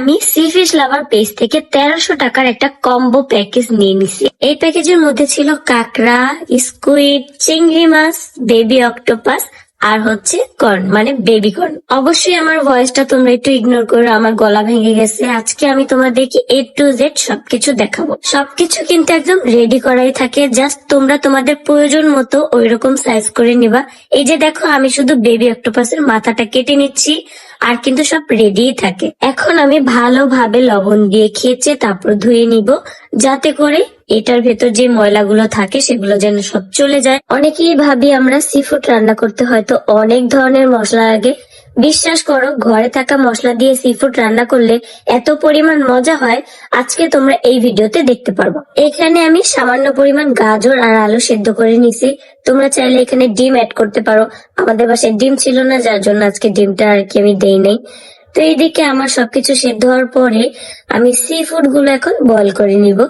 আমি C fish লাভার page থেকে 1300 টাকার একটা কম্বো প্যাকেজ নিয়ে নিছি। এই প্যাকেজের মধ্যে ছিল কাঁকড়া, স্কুইড, চিংড়ি মাছ, বেবি অক্টোপাস আর হচ্ছে কর্ন মানে বেবি কর্ন। অবশ্যই আমার ভয়েসটা তোমরা একটু ইগনোর করো, আমার গলা ভেঙে গেছে। আজকে আমি তোমাদেরকে A to Z সবকিছু দেখাবো। সবকিছু কিন্তু একদম রেডি করাই থাকে, জাস্ট তোমরা তোমাদের প্রয়োজন মতো ওইরকম সাইজ করে নিবা। এই যে দেখো, আমি শুধু বেবি অক্টোপাসের মাথাটা কেটে নিচ্ছি, আর কিন্তু সব রেডি থাকে। এখন আমি ভালোভাবে লবণ দিয়ে খেয়েছে তারপর ধুয়ে নিব, যাতে করে এটার ভেতর যে ময়লাগুলো থাকে সেগুলো যেন সব চলে যায়। অনেকেই ভাবি আমরা সি ফুড রান্না করতে হয়তো অনেক ধরনের মশলা লাগে। বিশ্বাস করো, ঘরে থাকা মশলা দিয়ে সি ফুড রান্না করলে এত পরিমাণ মজা হয়, আজকে তোমরা এই ভিডিওতে দেখতে পারবো। এখানে আমি সামান্য পরিমাণ গাজর আর আলু সেদ্ধ করে নিছি। তোমরা চাইলে এখানে ডিম অ্যাড করতে পারো। আমাদের বাসায় ডিম ছিল না, যার জন্য আজকে ডিমটা আর কি আমি দেই নাই। তো এইদিকে আমার সবকিছু সেদ্ধ হওয়ার পরে আমি সি ফুড গুলো এখন বয়ল করে নিব।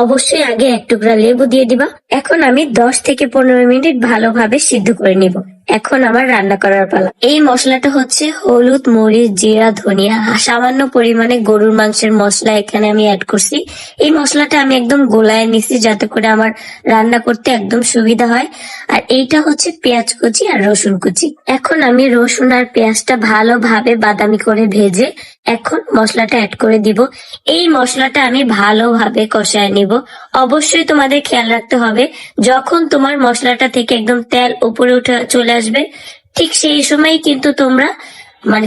অবশ্যই আগে এক টুকরা লেবু দিয়ে দিবা। এখন আমি 10 থেকে 15 মিনিট ভালোভাবে সিদ্ধ করে নিব। এখন আমার রান্না করার পালা। এই মশলাটা হচ্ছে হলুদ, মরিচ, জিরা, ধনিয়া, সামান্য পরিমাণে গরুর মাংসের মশলা এখানে আমি অ্যাড করছি। এই মশলাটা আমি একদম গোলায় নিছি, যাতে করে আমার রান্না করতে একদম সুবিধা হয়। আর এইটা হচ্ছে পেঁয়াজ কুচি আর রসুন কুচি। এখন আমি রসুন আর পেঁয়াজটা ভালোভাবে বাদামি করে ভেজে এখন মশলাটা অ্যাড করে দিব। এই মশলাটা আমি ভালোভাবে কষায় নিব। অবশ্যই তোমাদের খেয়াল রাখতে হবে, যখন তোমার মশলাটা থেকে একদম তেল উপরে উঠে চলে আসবে, ঠিক সেই সময় কিন্তু তোমরা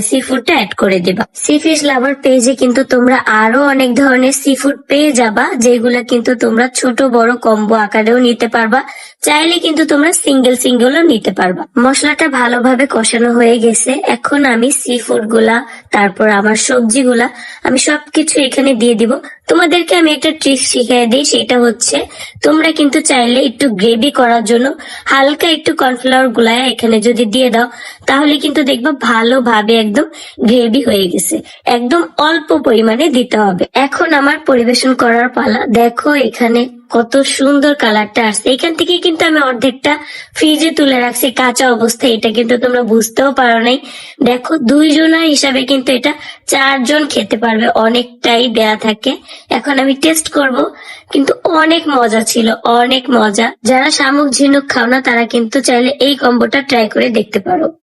সি ফুডটা অ্যাড করে দিবা। সি ফিশ লাভার পেজে কিন্তু তোমরা আরো অনেক ধরনের সি ফুড পেয়ে যাবা, যেগুলা কিন্তু তোমরা ছোট বড় কম্বো আকারেও নিতে পারবা। চাইলে কিন্তু তোমরা সিঙ্গেলও নিতে পারবা। মশলাটা ভালোভাবে কষানো হয়ে গেছে। এখন আমি সি ফুড গুলা, তারপর আমার সবজিগুলা আমি সবকিছু এখানে দিয়ে দিব। তোমাদেরকে আমি একটা ট্রিক শিখিয়ে দিই, সেটা হচ্ছে তোমরা কিন্তু চাইলে একটু গ্রেভি করার জন্য হালকা একটু কর্নফ্লাওয়ার গুলায় এখানে যদি দিয়ে দাও, তাহলে কিন্তু দেখবা ভালোভাবে একদম গ্রেভি হয়ে গেছে। একদম অল্প পরিমাণে দিতে হবে। এখন আমার পরিবেশন করার পালা। দেখো এখানে কত সুন্দর কালারটা আসছে। এখান থেকে কিন্তু আমি অর্ধেকটা ফ্রিজে তুলে রাখছি কাঁচা অবস্থায়, এটা কিন্তু তোমরা বুঝতেও পারো নাই। দেখো, 2 জনের হিসাবে কিন্তু এটা 4 জন খেতে পারবে, অনেকটাই দেয়া থাকে। এখন আমি টেস্ট করব, কিন্তু অনেক মজা ছিল, অনেক মজা। যারা শামুক ঝিনুক খাও না, তারা কিন্তু চাইলে এই কম্বোটা ট্রাই করে দেখতে পারো।